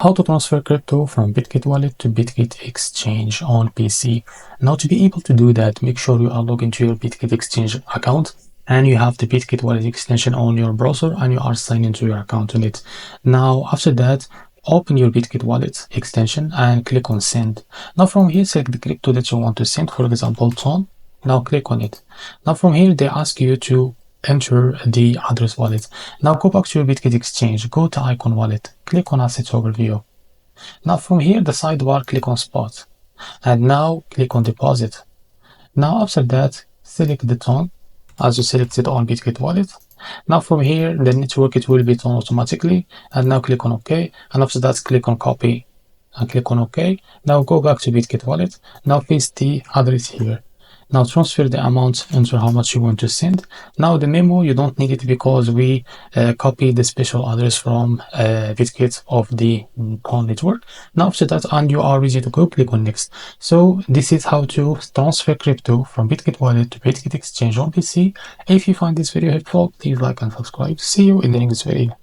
How to transfer crypto from bitget wallet to bitget exchange on PC. Now, to be able to do that, make sure you are logged into your bitget exchange account and you have the bitget wallet extension on your browser and you are signed into your account on it. Now, after that, open your bitget wallet extension and click on send. Now from here, select the crypto that you want to send, for example, ton. Now click on it. Now from here, they ask you to enter the address wallet. Now go back to your bitget exchange, go to icon wallet, click on asset overview. Now from here, the sidebar, click on spot, and now click on deposit. Now after that, select the ton as you selected on bitget wallet. Now from here, the network, it will be done automatically, and now click on OK, and after that click on copy and click on OK. Now go back to bitget wallet. Now paste the address here. Now transfer the amount into how much you want to send. Now the memo, you don't need it because we copied the special address from bitget of the PON network. Now after that, and you are ready to go, click on next. So this is how to transfer crypto from bitget wallet to bitget exchange on PC. If you find this video helpful, please like and subscribe. See you in the next video.